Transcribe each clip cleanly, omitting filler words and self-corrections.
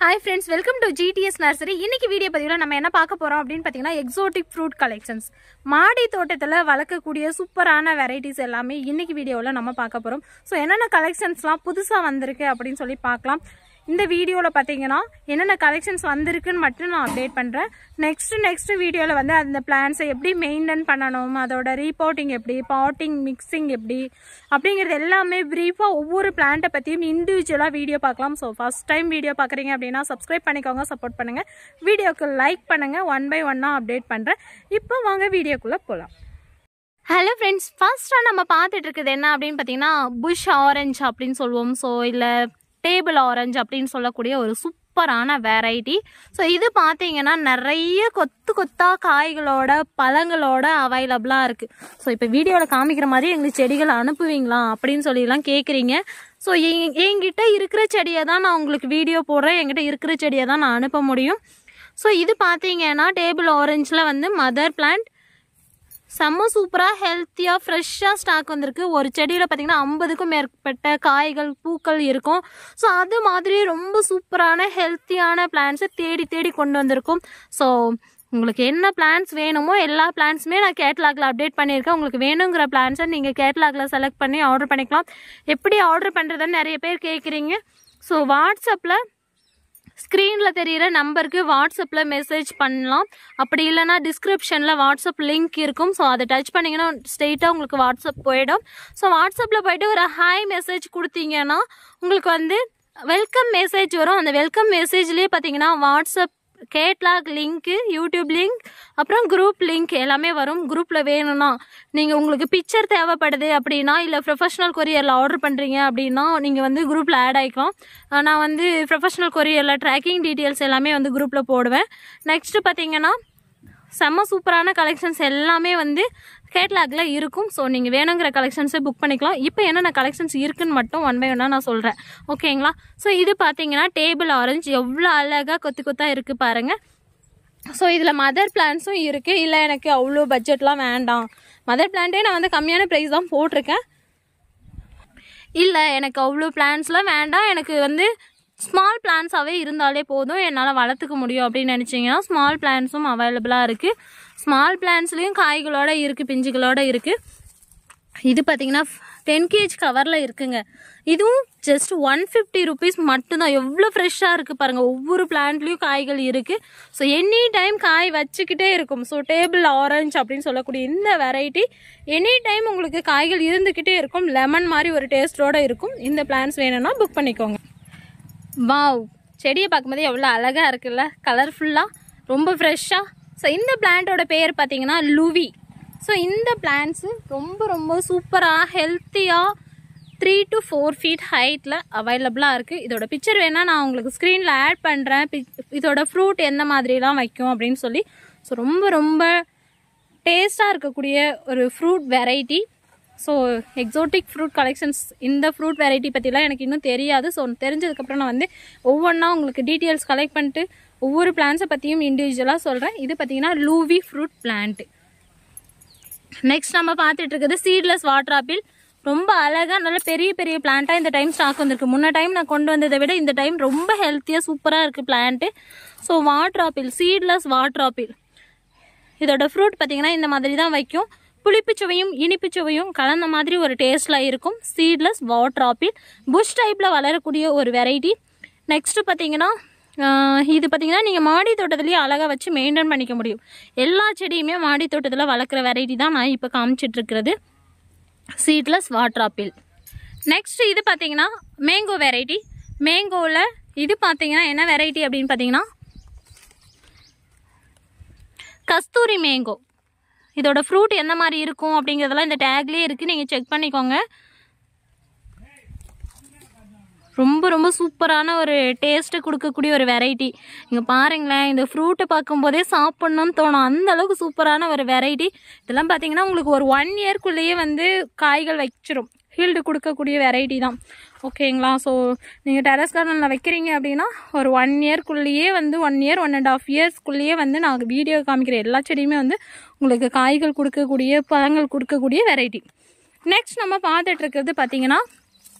Hi friends, welcome to GTS Nursery. இன்னைக்கு video பதிவுல நம்ம என்ன பார்க்க போறோம் அப்படினு பாத்தீங்கன்னா எக்ஸோட்டிக் ஃப்ரூட் கலெக்ஷன்ஸ். மாடி தோட்டத்துல வளர்க்கக்கூடிய சூப்பரான வெரைட்டிஸ் எல்லாமே இன்னைக்கு வீடியோல நம்ம பார்க்க போறோம். சோ என்னென்ன கலெக்ஷன்ஸ்லாம் புதுசா வந்திருக்கு அப்படினு சொல்லி பார்க்கலாம். இந்த வீடியோல பாத்தீங்கன்னா என்னென்ன கலெக்ஷன்ஸ் வந்திருக்குன்னு மட்டும் நான் அப்டேட் பண்றேன். நெக்ஸ்ட் வீடியோல வந்து அந்த பிளான்ட்ஸை எப்படி மெயின்டைன் பண்ணணும், அதோட ரீபோர்ட்டிங் எப்படி, பாட்டிங் மிக்சிங் எப்படி அப்படிங்கிறது எல்லாமே பிரீஃபா ஒவ்வொரு பிளான்ட்டை பத்தியும் இண்டிவிஜுவலா வீடியோ பார்க்கலாம். ஸோ ஃபர்ஸ்ட் டைம் வீடியோ பார்க்குறீங்க அப்படின்னா சப்ஸ்கிரைப் பண்ணிக்கோங்க, சப்போர்ட் பண்ணுங்க, வீடியோக்கு லைக் பண்ணுங்க. 1 by 1 அப்டேட் பண்றேன். இப்போ வாங்க வீடியோக்குள்ள போகலாம். ஹலோ ஃப்ரெண்ட்ஸ், ஃபர்ஸ்டா நம்ம பார்த்துட்டு இருக்குது என்ன அப்படின்னு பார்த்தீங்கன்னா புஷ் ஆரஞ்சு அப்படின்னு சொல்லுவோம். ஸோ இல்லை டேபிள் ஆரஞ்சு அப்படின்னு சொல்லக்கூடிய ஒரு சூப்பரான வெரைட்டி. ஸோ இது பார்த்தீங்கன்னா நிறைய கொத்தா காய்களோட பழங்களோட அவைலபிளாக இருக்குது. ஸோ இப்போ வீடியோவில் காமிக்கிற மாதிரி எங்களுக்கு செடிகள் அனுப்புவீங்களா அப்படின்னு சொல்லிலாம் கேட்குறீங்க. ஸோ என்கிட்ட இருக்கிற செடியை தான் நான் உங்களுக்கு வீடியோ போடுறேன், என்கிட்ட இருக்கிற செடியை தான் நான் அனுப்ப முடியும். ஸோ இது பார்த்தீங்கன்னா டேபிள் ஆரஞ்சில் வந்து மதர் பிளான்ட் செம்ம சூப்பராக ஹெல்த்தியாக ஃப்ரெஷ்ஷாக ஸ்டாக் வந்திருக்கு. ஒரு செடியில் பார்த்தீங்கன்னா 50க்கும் மேற்பட்ட காய்கள் பூக்கள் இருக்கும். ஸோ அது மாதிரி ரொம்ப சூப்பரான ஹெல்த்தியான பிளான்ட்ஸை தேடி கொண்டு வந்திருக்கும். ஸோ உங்களுக்கு என்ன பிளான்ஸ் வேணுமோ எல்லா பிளான்ஸுமே நான் கேட்லாகில் அப்டேட் பண்ணியிருக்கேன். உங்களுக்கு வேணுங்கிற பிளான்ஸை நீங்கள் கேட்லாகில் செலக்ட் பண்ணி ஆர்டர் பண்ணிக்கலாம். எப்படி ஆர்டர் பண்ணுறதுன்னு நிறைய பேர் கேட்குறீங்க. ஸோ வாட்ஸ்அப்பில் ஸ்க்ரீனில் தெரிகிற நம்பருக்கு வாட்ஸ்அப்பில் மெசேஜ் பண்ணலாம். அப்படி இல்லைனா டிஸ்கிரிப்ஷனில் வாட்ஸ்அப் லிங்க் இருக்கும். ஸோ அதை டச் பண்ணிங்கன்னா ஸ்ட்ரெயிட்டாக உங்களுக்கு வாட்ஸ்அப் போயிடும். ஸோ வாட்ஸ்அப்பில் போய்ட்டு ஒரு ஹாய் மெசேஜ் கொடுத்தீங்கன்னா உங்களுக்கு வந்து வெல்கம் மெசேஜ் வரும். அந்த வெல்கம் மெசேஜ்லேயே பார்த்தீங்கன்னா WhatsApp catalogue link, YouTube link, அப்புறம் குரூப் லிங்க் எல்லாமே வரும். குரூப்பில் வேணும்னா நீங்கள் உங்களுக்கு பிக்சர் தேவைப்படுது அப்படின்னா, இல்லை ப்ரொஃபஷனல் கொரியரில் ஆர்டர் பண்ணுறீங்க அப்படின்னா நீங்கள் வந்து குரூப்பில் ஆட் ஆகிக்கலாம். நான் வந்து ப்ரொஃபஷனல் கொரியரில் ட்ராக்கிங் டீட்டெயில்ஸ் எல்லாமே வந்து குரூப்பில் போடுவேன். நெக்ஸ்ட்டு பார்த்தீங்கன்னா செம்ம சூப்பரான கலெக்ஷன்ஸ் எல்லாமே வந்து கேட்லாகில் இருக்கும். ஸோ நீங்கள் வேணுங்கிற கலெக்ஷன்ஸை புக் பண்ணிக்கலாம். இப்போ என்னென்ன கலெக்ஷன்ஸ் இருக்குன்னு மட்டும் 1 by 1 நான் சொல்கிறேன், ஓகேங்களா? ஸோ இது பார்த்தீங்கன்னா டேபிள் ஆரஞ்சு எவ்வளோ அழகாக கொத்தாக இருக்குது பாருங்கள். ஸோ இதில் மதர் பிளான்ஸும் இருக்குது. இல்லை எனக்கு அவ்வளோ பட்ஜெட்லாம் வேண்டாம், மதர் பிளான்ட்டே நான் வந்து கம்மியான ப்ரைஸ் தான் போட்டிருக்கேன், இல்லை எனக்கு அவ்வளோ பிளான்ஸ்லாம் வேண்டாம், எனக்கு வந்து ஸ்மால் பிளான்ஸாகவே இருந்தாலே போதும், என்னால் வளர்த்துக்க முடியும் அப்படின்னு நினச்சிங்கன்னா ஸ்மால் பிளான்ஸும் அவைலபிளாக இருக்குது. ஸ்மால் பிளான்ஸ்லேயும் காய்களோடு இருக்குது, பிஞ்சுகளோடு இருக்குது. இது பார்த்திங்கன்னா 10 kg கவரில் இருக்குங்க. இதுவும் ஜஸ்ட் 150 rupees மட்டும்தான். எவ்வளோ ஃப்ரெஷ்ஷாக இருக்குது பாருங்கள். ஒவ்வொரு பிளான்ட்லேயும் காய்கள் இருக்குது. ஸோ எனி டைம் காய் வச்சுக்கிட்டே இருக்கும். ஸோ டேபிள் ஆரஞ்சு அப்படின்னு சொல்லக்கூடிய இந்த வெரைட்டி எனி டைம் உங்களுக்கு காய்கள் இருந்துக்கிட்டே இருக்கும். லெமன் மாதிரி ஒரு டேஸ்ட்டோடு இருக்கும். இந்த பிளான்ஸ் வேணும்னா புக் பண்ணிக்கோங்க. வாவ், செடியை பார்க்கும்போது எவ்வளோ அழகாக இருக்குல்ல, கலர்ஃபுல்லாக ரொம்ப ஃப்ரெஷ்ஷாக. ஸோ இந்த பிளான்ட்டோட பேர் பார்த்தீங்கன்னா லூவி. ஸோ இந்த பிளான்ட்ஸு ரொம்ப சூப்பராக ஹெல்த்தியாக 3 to 4 feet ஹைட்டில் அவைலபிளாக இருக்குது. இதோட பிக்சர் வேணால் நான் உங்களுக்கு ஸ்க்ரீனில் ஆட் பண்ணுறேன். இதோட ஃப்ரூட் எந்த மாதிரிலாம் வைக்கும் அப்படின்னு சொல்லி. ஸோ ரொம்ப டேஸ்ட்டாக இருக்கக்கூடிய ஒரு fruit variety. So exotic fruit collections இந்த ஃப்ரூட் வெரைட்டி பற்றிலாம் எனக்கு இன்னும் தெரியாது. ஸோ தெரிஞ்சதுக்கப்புறம் நான் வந்து ஒவ்வொன்றா உங்களுக்கு டீட்டெயில்ஸ் கலெக்ட் பண்ணிட்டு ஒவ்வொரு பிளான்ஸை பற்றியும் இண்டிவிஜுவலாக சொல்கிறேன். இது பார்த்திங்கன்னா லூவி ஃப்ரூட் பிளான்ட்டு. நெக்ஸ்ட் நம்ம பார்த்துட்டு இருக்குது சீட்லெஸ் வாட்டர் ஆப்பிள். ரொம்ப அழகாக நல்ல பெரிய பிளான்ட்டாக இந்த டைம் ஸ்டாக் வந்திருக்கு. முன்ன டைம் நான் கொண்டு வந்ததை விட இந்த டைம் ரொம்ப ஹெல்த்தியாக சூப்பராக இருக்குது plant. So water apple, seedless water apple. இதோட ஃப்ரூட் பார்த்திங்கன்னா இந்த மாதிரி தான் வைக்கும். புளிப்பு சுவையும் இனிப்பு சுவையும் கலந்த மாதிரி ஒரு டேஸ்ட்டில் இருக்கும். சீட்லெஸ் வாட்டர் ஆப்பிள் புஷ் டைப்பில் வளரக்கூடிய ஒரு வெரைட்டி. நெக்ஸ்ட்டு பார்த்தீங்கன்னா இது பார்த்தீங்கன்னா நீங்கள் மாடி தோட்டத்துலேயே அழகாக வச்சு மெயின்டைன் பண்ணிக்க முடியும். எல்லா செடியுமே மாடி தோட்டத்தில் வளர்க்குற வெரைட்டி தான் நான் இப்போ காமிச்சிட்ருக்கிறது, சீட்லெஸ் வாட்டர் ஆப்பிள். நெக்ஸ்ட் இது பார்த்தீங்கன்னா மேங்கோ வெரைட்டி. மேங்கோவில் இது பார்த்தீங்கன்னா என்ன வெரைட்டி அப்படின்னு பார்த்தீங்கன்னா கஸ்தூரி மேங்கோ. இதோட ஃப்ரூட் எந்த மாதிரி இருக்கும் அப்படிங்கிறதெல்லாம் இந்த டேக்லேயே இருக்குது, நீங்கள் செக் பண்ணிக்கோங்க. ரொம்ப சூப்பரான ஒரு டேஸ்ட்டு கொடுக்கக்கூடிய ஒரு வெரைட்டி. இங்கே பாருங்களேன், இந்த ஃப்ரூட்டை பார்க்கும்போதே சாப்பிட்ணுன்னு தோணும், அந்த அளவுக்கு சூப்பரான ஒரு வெரைட்டி. இதெல்லாம் பார்த்தீங்கன்னா உங்களுக்கு ஒரு 1 yearக்குள்ளேயே வந்து காய்கள் வச்சிரும், ஹீல்டு கொடுக்கக்கூடிய வெரைட்டி தான், ஓகேங்களா? ஸோ நீங்கள் டெரஸ் கார்டனில் வைக்கிறீங்க அப்படின்னா ஒரு 1 yearக்குள்ளேயே வந்து 1 year 1.5 yearsக்குள்ளேயே வந்து நான் வீடியோ காமிக்கிற எல்லா செடியுமே வந்து உங்களுக்கு காய்கள் கொடுக்கக்கூடிய பழங்கள் கொடுக்கக்கூடிய வெரைட்டி. நெக்ஸ்ட் நம்ம பார்த்துட்டு இருக்கிறது பார்த்தீங்கன்னா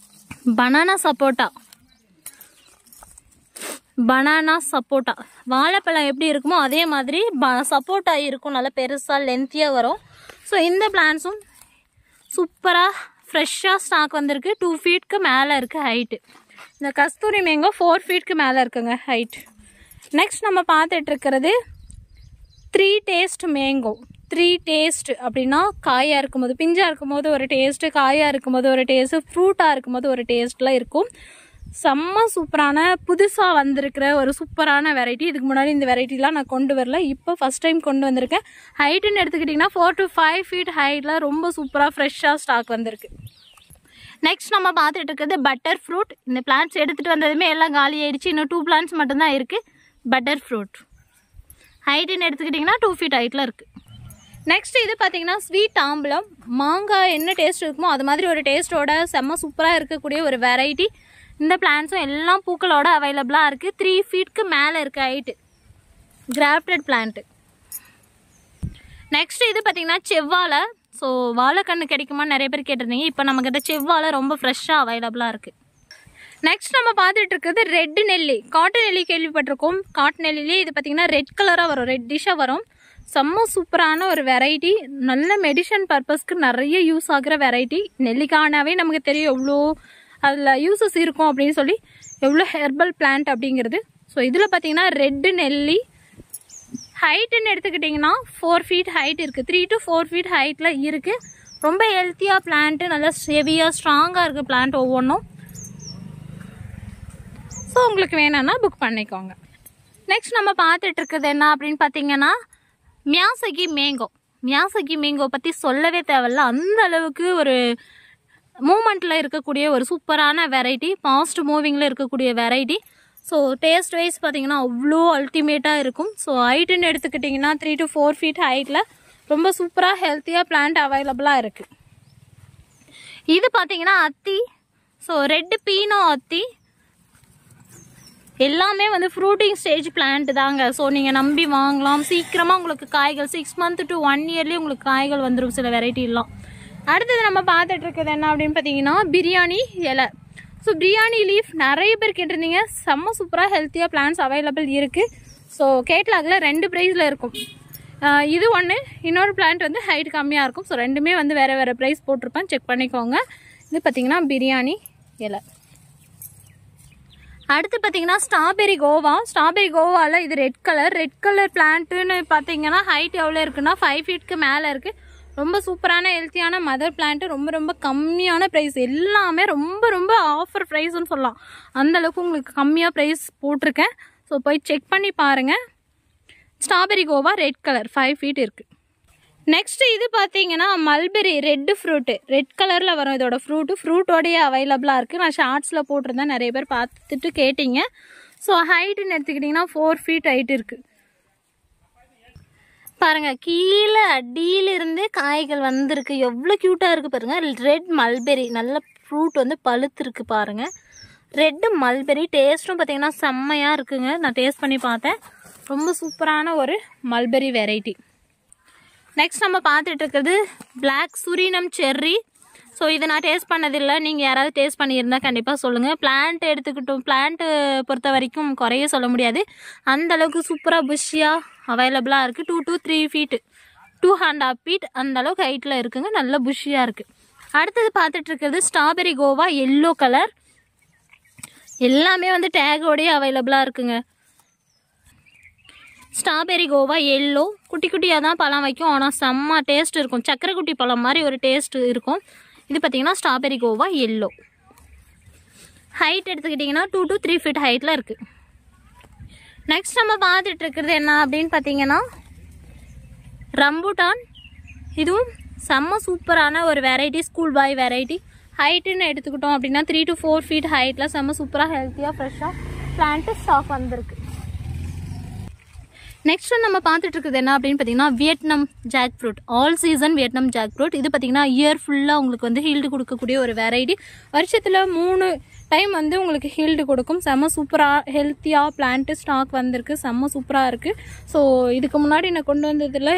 பனானா சப்போட்டா. பனானா சப்போட்டா. வாழைப்பழம் எப்படி இருக்குமோ அதே மாதிரி சப்போட்டா இருக்கும், நல்லா பெருசாக லென்த்தியாக வரும். ஸோ இந்த பிளான்ஸும் சூப்பராக ஃப்ரெஷ்ஷாக ஸ்டாக் வந்திருக்கு. 2 ஃபீட்க்கு மேலே இருக்குது ஹைட்டு. இந்த கஸ்தூரி மேங்கோ 4 ஃபீட்க்கு மேலே இருக்குங்க ஹைட். நெக்ஸ்ட் நம்ம பார்த்துட்டு இருக்கிறது 3 டேஸ்ட் மேங்கோ. 3 டேஸ்ட் அப்படின்னா காயாக இருக்கும்போது, பிஞ்சாக இருக்கும்போது ஒரு டேஸ்ட்டு, காயாக இருக்கும்போது ஒரு டேஸ்ட்டு, ஃப்ரூட்டாக இருக்கும்போது ஒரு டேஸ்ட்டில் இருக்கும். செம்ம சூப்பரான புதுசாக வந்திருக்கிற ஒரு சூப்பரான வெரைட்டி. இதுக்கு முன்னாடி இந்த வெரைட்டிலாம் நான் கொண்டு வரல, இப்போ ஃபஸ்ட் டைம் கொண்டு வந்திருக்கேன். ஹைட்டுன்னு எடுத்துக்கிட்டிங்கன்னா 4 to 5 ஃபீட் ஹைட்டில் ரொம்ப சூப்பராக ஃப்ரெஷ்ஷாக ஸ்டாக் வந்திருக்கு. நெக்ஸ்ட் நம்ம பார்த்துட்டு இருக்கிறது பட்டர் ஃப்ரூட். இந்த பிளான்ட்ஸ் எடுத்துகிட்டு வந்ததுமே எல்லாம் காலி ஆயிடுச்சு. இன்னும் 2 பிளான்ட்ஸ் மட்டும்தான் இருக்குது. பட்டர் ஃப்ரூட் ஹைட்டுன்னு எடுத்துக்கிட்டிங்கன்னா 2 ஃபீட் ஹைட்டில் இருக்குது. நெக்ஸ்ட் இது பார்த்தீங்கன்னா ஸ்வீட் ஆம்பலம். மாங்காய் என்ன டேஸ்ட் இருக்குமோ அது மாதிரி ஒரு டேஸ்ட்டோட செம்ம சூப்பராக இருக்கக்கூடிய ஒரு வெரைட்டி. இந்த பிளான்ட்ஸும் எல்லாம் பூக்களோட அவைலபிளாக இருக்குது. 3 ஃபீட்க்கு மேலே இருக்குது ஹைட்டு. Crafted plant. நெக்ஸ்ட் இது பார்த்தீங்கன்னா செவ்வாழை. ஸோ வாழைக்கன்று கிடைக்குமான்னு நிறைய பேர் கேட்டிருந்தீங்க. இப்போ நம்மக்கிட்ட செவ்வாழை ரொம்ப ஃப்ரெஷ்ஷாக அவைலபிளாக இருக்குது. நெக்ஸ்ட் நம்ம பார்த்துட்டு இருக்கிறது ரெட் நெல்லி. காட்டு நெல்லி கேள்விப்பட்டிருக்கோம். காட்டு நெல்லிலே இது பார்த்தீங்கன்னா ரெட் கலராக வரும், ரெட்டிஷாக வரும். செம்ம சூப்பரான ஒரு வெரைட்டி. நல்ல மெடிசன் பர்பஸ்க்கு நிறைய யூஸ் ஆகிற வெரைட்டி. நெல்லிக்கானாவே நமக்கு தெரியும் எவ்வளோ அதில் யூஸஸ் இருக்கும் அப்படின்னு சொல்லி, எவ்வளோ ஹெர்பல் பிளான்ட் அப்படிங்கிறது. ஸோ இதில் பார்த்தீங்கன்னா ரெட்டு நெல்லி ஹைட்டுன்னு எடுத்துக்கிட்டிங்கன்னா 4 ஃபீட் ஹைட் இருக்குது. 3 to 4 ஃபீட் ஹைட்டில் இருக்குது. ரொம்ப ஹெல்த்தியாக பிளான்ட்டு, நல்லா ஹெவியாக ஸ்ட்ராங்காக இருக்குது பிளான்ட் ஒவ்வொன்றும். ஸோ உங்களுக்கு வேணும்னா புக் பண்ணிக்கோங்க. நெக்ஸ்ட் நம்ம பார்த்துட்டு இருக்குது என்ன அப்படின்னு பார்த்தீங்கன்னா மியாசகி மேங்கோ. மியாசகி மேங்கோ பற்றி சொல்லவே தேவையில்ல, அந்த அளவுக்கு ஒரு மூமெண்ட்டில் இருக்கக்கூடிய ஒரு சூப்பரான வெரைட்டி, ஃபாஸ்ட் மூவிங்கில் இருக்கக்கூடிய வெரைட்டி. ஸோ டேஸ்ட் வைஸ் பார்த்தீங்கன்னா அவ்வளோ அல்டிமேட்டாக இருக்கும். ஸோ ஹைட்டுன்னு எடுத்துக்கிட்டிங்கன்னா 3 to 4 ஃபீட் ஹைட்டில் ரொம்ப சூப்பராக ஹெல்த்தியாக பிளான்ட் அவைலபிளாக இருக்குது. இது பார்த்தீங்கன்னா அத்தி. ஸோ ரெட்டு பீனோ அத்தி எல்லாமே வந்து ஃப்ரூட்டிங் ஸ்டேஜ் பிளான்ட் தாங்க. ஸோ நீங்கள் நம்பி வாங்கலாம். சீக்கிரமாக உங்களுக்கு காய்கள் 6 month to 1 yearலேயே உங்களுக்கு காய்கள் வந்துடும் சில வெரைட்டிலாம். அடுத்தது நம்ம பார்த்துட்டு இருக்கிறது என்ன அப்படின்னு பார்த்தீங்கன்னா பிரியாணி இலை. ஸோ பிரியாணி லீஃப் நிறைய பேர் கேட்டிருந்தீங்க. செம்ம சூப்பராக ஹெல்த்தியாக பிளான்ட்ஸ் அவைலபிள் இருக்குது. ஸோ கேட்லாகில் 2 ப்ரைஸில் இருக்கும். இது ஒன்று, இன்னொரு பிளான்ட் வந்து ஹைட் கம்மியாக இருக்கும். ஸோ ரெண்டுமே வந்து வேறு வேறு ப்ரைஸ் போட்டிருப்பேன், செக் பண்ணிக்கோங்க. இது பார்த்திங்கன்னா பிரியாணி இலை. அடுத்து பார்த்தீங்கன்னா ஸ்ட்ராபெரி கோவா. ஸ்ட்ராபெரி கோவாவில் இது ரெட் கலர் பிளான்ட்டுன்னு பார்த்தீங்கன்னா ஹைட் எவ்வளோ இருக்குன்னா 5 ஃபீட்க்கு மேலே இருக்குது. ரொம்ப சூப்பரான ஹெல்த்தியான மதர் பிளான்ட்டு. ரொம்ப கம்மியான ப்ரைஸ். எல்லாமே ரொம்ப ஆஃபர் ப்ரைஸ்ன்னு சொல்லலாம். அந்தளவுக்கு உங்களுக்கு கம்மியாக ப்ரைஸ் போட்டிருக்கேன். ஸோ போய் செக் பண்ணி பாருங்கள். Strawberry guava red colour 5 feet இருக்குது. நெக்ஸ்ட் இது பார்த்தீங்கன்னா மல்பெரி ரெட் ஃப்ரூட்டு. ரெட் கலரில் வரும் இதோட ஃப்ரூட்டோடையே அவைலபிளாக இருக்குது. நான் ஷார்ட்ஸில் போட்டிருந்தேன், நிறைய பேர் பார்த்துட்டு கேட்டிங்க. ஸோ ஹைட்டுன்னு எடுத்துக்கிட்டிங்கன்னா 4 ஃபீட் ஹைட் இருக்குது. பாருங்கள், கீழே அடியிலிருந்து காய்கள் வந்திருக்கு. எவ்வளோ க்யூட்டாக இருக்குது பாருங்கள். ரெட் மல்பெரி நல்ல ஃப்ரூட் வந்து பழுத்துருக்கு பாருங்கள். ரெட்டு மல்பெரி டேஸ்ட்டும் பார்த்தீங்கன்னா செம்மையாக இருக்குங்க. நான் டேஸ்ட் பண்ணி பார்த்தேன். ரொம்ப சூப்பரான ஒரு மல்பெரி வெரைட்டி. நெக்ஸ்ட் நம்ம பார்த்துட்டு இருக்கிறது பிளாக் சுரினம் செர்ரி. ஸோ இதை நான் டேஸ்ட் பண்ணதில்லை. நீங்கள் யாராவது டேஸ்ட் பண்ணியிருந்தால் கண்டிப்பாக சொல்லுங்கள். பிளான்ட் எடுத்துக்கிட்டோம், பிளான்ட்டு பொறுத்த வரைக்கும் குறைய சொல்ல முடியாது. அந்தளவுக்கு சூப்பராக புஷ்ஷியாக அவைலபிளாக இருக்குது. 2 to 3 ஃபீட் 2.5 ஃபீட் அந்தளவுக்கு ஹைட்டில் இருக்குங்க. நல்ல புஷ்ஷியாக இருக்குது. அடுத்தது பார்த்துட்டு இருக்கிறது ஸ்ட்ராபெரி கோவா எல்லோ கலர். எல்லாமே வந்து டேகோடையே அவைலபிளாக இருக்குங்க. ஸ்ட்ராபெரி கோவா எல்லோ குட்டி குட்டியாக தான் பழம் வைக்கும், ஆனால் செம்ம டேஸ்ட் இருக்கும். சக்கரை குட்டி பழம் மாதிரி ஒரு டேஸ்ட் இருக்கும். இது பார்த்தீங்கன்னா ஸ்ட்ராபெரி கோவா எல்லோ. ஹைட் எடுத்துக்கிட்டிங்கன்னா 2 to 3 ஃபீட் ஹைட்டில் இருக்குது. நெக்ஸ்ட் நம்ம பார்த்துட்டு இருக்கிறது என்ன அப்படின்னு பார்த்தீங்கன்னா ரம்பூட்டான். இதுவும் செம்ம சூப்பரான ஒரு வெரைட்டி, ஸ்கூல் பாய் வெரைட்டி. ஹைட்டுன்னு எடுத்துக்கிட்டோம் அப்படின்னா 3 to 4 ஃபீட் ஹைட்டில் செம்ம சூப்பராக ஹெல்த்தியாக ஃப்ரெஷ்ஷாக பிளான்ட்டு ஸ்டாக் வந்திருக்கு. நெக்ஸ்ட் நம்ம பார்த்துட்டு இருக்குது என்ன அப்படின்னு பார்த்தீங்கன்னா Vietnam jackfruit. All season Vietnam jackfruit. இது பார்த்தீங்கன்னா இயர் ஃபுல்லாக உங்களுக்கு வந்து ஹீல்டு கொடுக்கக்கூடிய ஒரு வெரைட்டி. வருஷத்தில் 3 டைம் வந்து உங்களுக்கு ஹீல்டு கொடுக்கும். செம்ம சூப்பராக ஹெல்த்தியாக பிளான்ட்டு ஸ்டாக் வந்திருக்கு. செம்ம சூப்பராக இருக்குது. ஸோ இதுக்கு முன்னாடி நான் கொண்டு வந்ததில்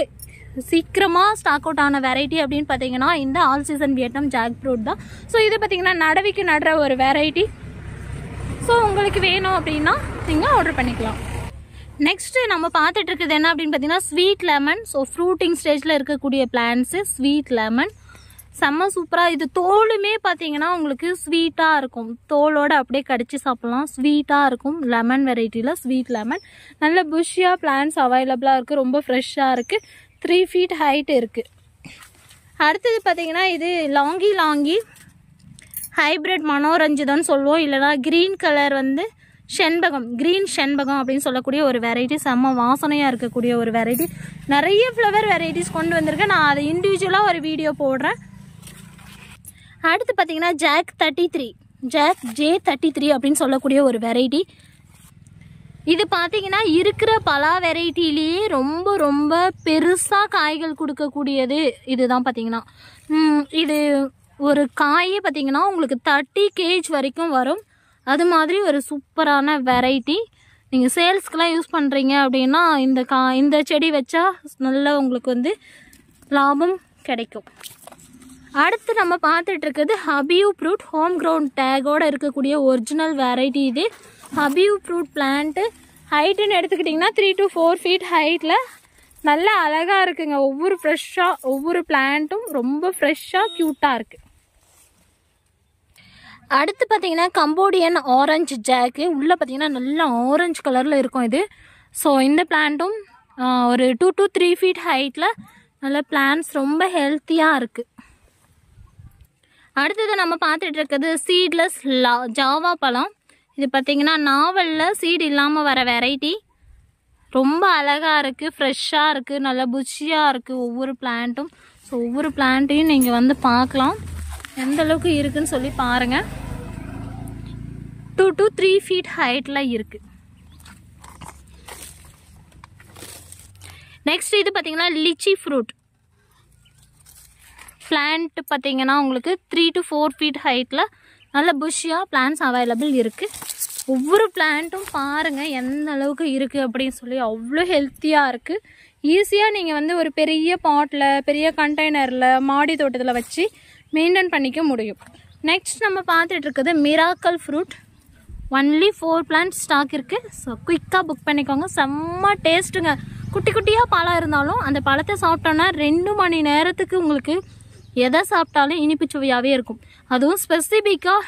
சீக்கிரமாக ஸ்டாக் அவுட் ஆன வெரைட்டி அப்படின்னு பார்த்தீங்கன்னா இந்த all season Vietnam jackfruit தான். ஸோ இது பார்த்தீங்கன்னா நடவிக்கு நடுற ஒரு வெரைட்டி. ஸோ உங்களுக்கு வேணும் அப்படின்னா நீங்கள் ஆர்டர் பண்ணிக்கலாம். நெக்ஸ்ட்டு நம்ம பார்த்துட்டு இருக்குது என்ன அப்படின்னு பார்த்தீங்கன்னா ஸ்வீட் லெமன். ஸோ ஃப்ரூட்டிங் ஸ்டேஜில் இருக்கக்கூடிய பிளான்ட்ஸு ஸ்வீட் லெமன் செம்ம சூப்பராக. இது தோலுமே பார்த்தீங்கன்னா உங்களுக்கு ஸ்வீட்டாக இருக்கும், தோலோடு அப்படியே கடிச்சு சாப்பிட்லாம், ஸ்வீட்டாக இருக்கும். லெமன் வெரைட்டியில் ஸ்வீட் லெமன் நல்ல புஷ்ஷியாக பிளான்ட்ஸ் அவைலபிளாக இருக்குது, ரொம்ப ஃப்ரெஷ்ஷாக இருக்குது. 3 feet ஹைட் இருக்குது. அடுத்தது பார்த்தீங்கன்னா இது லாங்கி ஹைப்ரிட் மனோரஞ்சிதான் சொல்லுவோம், இல்லைனா க்ரீன் கலர் வந்து செண்பகம், க்ரீன் செண்பகம் அப்படின்னு சொல்லக்கூடிய ஒரு வெரைட்டி, செம்ம வாசனையாக இருக்கக்கூடிய ஒரு வெரைட்டி. நிறைய ஃப்ளவர் வெரைட்டிஸ் கொண்டு வந்திருக்கேன், நான் அதை இண்டிவிஜுவலாக ஒரு வீடியோ போடுறேன். அடுத்து பார்த்தீங்கன்னா ஜாக் J33 அப்படின்னு சொல்லக்கூடிய ஒரு வெரைட்டி. இது பார்த்தீங்கன்னா இருக்கிற பலா வெரைட்டிலேயே ரொம்ப ரொம்ப பெருசாக காய்கள் கொடுக்கக்கூடியது இதுதான். பார்த்தீங்கன்னா இது ஒரு காயே பார்த்தீங்கன்னா உங்களுக்கு 30 kg வரைக்கும் வரும். அது மாதிரி ஒரு சூப்பரான வெரைட்டி. நீங்கள் சேல்ஸ்க்கெலாம் யூஸ் பண்ணுறீங்க அப்படின்னா இந்த செடி வச்சா நல்லா உங்களுக்கு வந்து லாபம் கிடைக்கும். அடுத்து நம்ம பார்த்துட்டு இருக்கிறது ஹபியூ ஃப்ரூட், ஹோம் கிரவுண்ட் டேகோடு இருக்கக்கூடிய ஒரிஜினல் வெரைட்டி. இது ஹபியூ ஃப்ரூட் பிளான்ட்டு. ஹைட்டுன்னு எடுத்துக்கிட்டிங்கன்னா 3 to 4 feet ஹைட்டில் நல்லா அழகாக இருக்குங்க. ஒவ்வொரு பிளான்ட்டும் ரொம்ப ஃப்ரெஷ்ஷாக க்யூட்டாக இருக்குது. அடுத்து பார்த்தீங்கன்னா கம்போடியன் ஆரஞ்சு ஜாக்கு. உள்ளே பார்த்தீங்கன்னா நல்லா ஆரஞ்சு கலரில் இருக்கும் இது. ஸோ இந்த பிளான்ட்டும் ஒரு 2 to 3 feet ஹைட்டில் நல்ல பிளான்ட்ஸ், ரொம்ப ஹெல்த்தியாக இருக்குது. அடுத்தது நம்ம பார்த்துட்டு இருக்கிறது சீட்லெஸ் ஜாவா பழம். இது பார்த்தீங்கன்னா நாவலில் சீடு இல்லாமல் வர வெரைட்டி. ரொம்ப அழகாக இருக்குது, ஃப்ரெஷ்ஷாக இருக்குது, நல்லா புஷ்ஷியாக இருக்குது ஒவ்வொரு பிளான்ட்டும். ஸோ ஒவ்வொரு பிளான்ட்டையும் நீங்கள் வந்து பார்க்கலாம் எந்த அளவுக்கு இருக்குன்னு சொல்லி பாருங்கள். 2 to 3 feet ஹைட்டில் இருக்குது. நெக்ஸ்ட் இது பார்த்தீங்கன்னா லிச்சி ஃப்ரூட் பிளான்ட். பார்த்தீங்கன்னா உங்களுக்கு 3 to 4 feet ஹைட்டில் நல்ல புஷ்ஷியாக பிளான்ட்ஸ் அவைலபிள் இருக்குது. ஒவ்வொரு பிளான்ட்டும் பாருங்கள் எந்த அளவுக்கு இருக்குது அப்படின்னு சொல்லி, அவ்வளோ ஹெல்த்தியாக இருக்குது. ஈஸியாக நீங்கள் வந்து ஒரு பெரிய பாட்டில், பெரிய கண்டெய்னரில், மாடி தோட்டத்தில் வச்சு மெயின்டைன் பண்ணிக்க முடியும். நெக்ஸ்ட் நம்ம பார்த்துட்டு இருக்குது miracle fruit. Only 4 plants stock இருக்குது. ஸோ குயிக்காக புக் பண்ணிக்கோங்க. செம்ம டேஸ்ட்டுங்க. குட்டி குட்டியாக பழம் இருந்தாலும் அந்த பழத்தை சாப்பிட்டோன்னா 2 மணி நேரத்துக்கு உங்களுக்கு எதை சாப்பிட்டாலும் இனிப்பு சுவையாகவே இருக்கும். அதுவும் ஸ்பெசிஃபிக்காக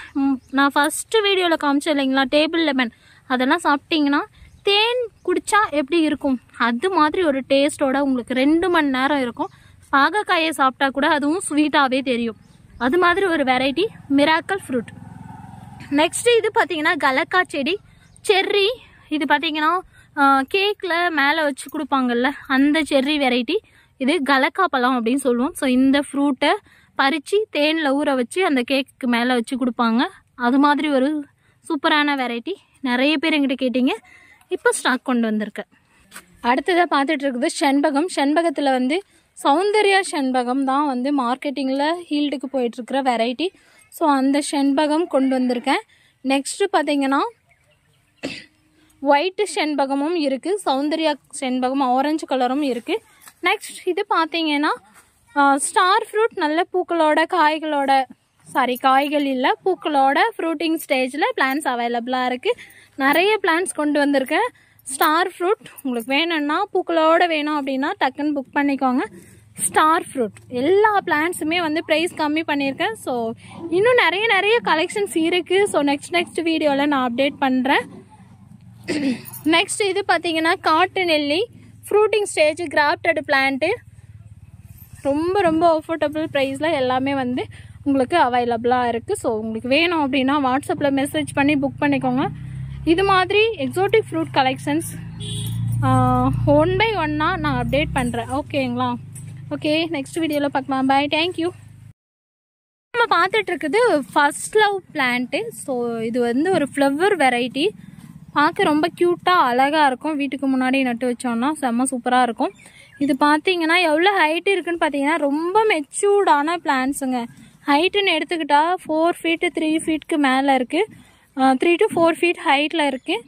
நான் ஃபஸ்ட்டு வீடியோவில் காமிச்சேன் இல்லைங்களா, டேபிள் லெமன், அதெல்லாம் சாப்பிட்டிங்கன்னா தேன் குடித்தா எப்படி இருக்கும் அது மாதிரி ஒரு டேஸ்ட்டோட உங்களுக்கு 2 மணி நேரம் இருக்கும். பாகக்காயை சாப்பிட்டா கூட அதுவும் ஸ்வீட்டாகவே தெரியும். அது மாதிரி ஒரு வெரைட்டி மிராக்கல் ஃப்ரூட். நெக்ஸ்ட்டு இது பார்த்தீங்கன்னா கலக்கா செர்ரி. இது பார்த்தீங்கன்னா கேக்கில் மேலே வச்சு கொடுப்பாங்கல்ல அந்த செர்ரி வெரைட்டி. இது கலக்கா பழம் அப்படின்னு சொல்லுவோம். ஸோ இந்த ஃப்ரூட்டை பறித்து தேனில் ஊற வச்சு அந்த கேக்கு மேலே வச்சு கொடுப்பாங்க. அது மாதிரி ஒரு சூப்பரான வெரைட்டி. நிறைய பேர் எங்கிட்ட கேட்டிங்க, இப்போ ஸ்டாக் கொண்டு வந்திருக்கேன். அடுத்ததாக பார்த்துட்டு இருக்குது செண்பகம். செண்பகத்தில் வந்து சௌந்தர்யா செண்பகம் தான் வந்து மார்க்கெட்டிங்கில் ஹீல்டுக்கு போயிட்டுருக்கிற வெரைட்டி. ஸோ அந்த செண்பகம் கொண்டு வந்திருக்கேன். நெக்ஸ்ட்டு பார்த்தீங்கன்னா ஒயிட்டு செண்பகமும் இருக்குது, சௌந்தர்யா செண்பகம் ஆரஞ்சு கலரும் இருக்குது. நெக்ஸ்ட் இது பார்த்தீங்கன்னா ஸ்டார் ஃப்ரூட். நல்ல பூக்களோட காய்கள் இல்லை, பூக்களோட ஃப்ரூட்டிங் ஸ்டேஜில் பிளான்ஸ் அவைலபிளாக இருக்குது. நிறைய பிளான்ஸ் கொண்டு வந்திருக்கேன். ஸ்டார் ஃப்ரூட் உங்களுக்கு வேணும்னா, பூக்களோட வேணும் அப்படின்னா டக்குன்னு புக் பண்ணிக்கோங்க. ஸ்டார் ஃப்ரூட் எல்லா பிளான்ஸுமே வந்து ப்ரைஸ் கம்மி பண்ணியிருக்கேன். ஸோ இன்னும் நிறைய கலெக்ஷன்ஸ் இருக்குது. ஸோ நெக்ஸ்ட் வீடியோவில் நான் அப்டேட் பண்ணுறேன். நெக்ஸ்ட் இது பார்த்தீங்கன்னா காட்டு நெல்லி ஃப்ரூட்டிங் ஸ்டேஜ் கிராஃப்டட் பிளான்ட்டு. ரொம்ப அஃபோர்டபுள் ப்ரைஸில் எல்லாமே வந்து உங்களுக்கு அவைலபிளாக இருக்குது. ஸோ உங்களுக்கு வேணும் அப்படின்னா வாட்ஸ்அப்பில் மெசேஜ் பண்ணி புக் பண்ணிக்கோங்க. இது மாதிரி எக்ஸோட்டிக் ஃப்ரூட் கலெக்ஷன்ஸ் 1 by 1 நான் அப்டேட் பண்ணுறேன். ஓகேங்களா? ஓகே, நெக்ஸ்ட் வீடியோவில் பார்க்கலாம். பாய், தேங்க்யூ. நம்ம பார்த்துட்டு இருக்குது ஃபர்ஸ்ட் லவ் பிளான்ட்டு. ஸோ இது வந்து ஒரு ஃப்ளவர் வெரைட்டி. பார்க்க ரொம்ப க்யூட்டாக அழகாக இருக்கும். வீட்டுக்கு முன்னாடி நட்டு வச்சோன்னா செம்ம சூப்பராக இருக்கும். இது பார்த்தீங்கன்னா எவ்வளோ ஹைட்டு இருக்குன்னு பார்த்தீங்கன்னா ரொம்ப மெச்சூர்டான பிளான்ஸுங்க. ஹைட்டுன்னு எடுத்துக்கிட்டால் 4 feet 3 feetக்கு மேலே இருக்குது. 3 to 4 feet ஹைட்டில் இருக்குது.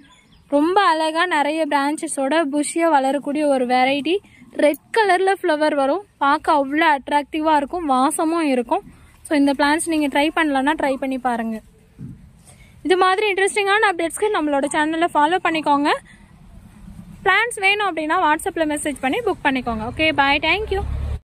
ரொம்ப அழகாக நிறைய பிரான்ச்சஸோட புஷ்ஷியாக வளரக்கூடிய ஒரு வெரைட்டி. ரெட் கலரில் ஃப்ளவர் வரும். பார்க்க அவ்வளோ அட்ராக்டிவாக இருக்கும், வாசமும் இருக்கும். ஸோ இந்த பிளான்ஸ் நீங்கள் ட்ரை பண்ணலன்னா ட்ரை பண்ணி பாருங்கள். இது மாதிரி இன்ட்ரெஸ்டிங்கான அப்டேட்ஸ்க்கு நம்மளோட சேனலை ஃபாலோ பண்ணிக்கோங்க. பிளான்ஸ் வேணும் அப்படின்னா வாட்ஸ்அப்பில் மெசேஜ் பண்ணி புக் பண்ணிக்கோங்க. ஓகே, பாய், தேங்க்யூ.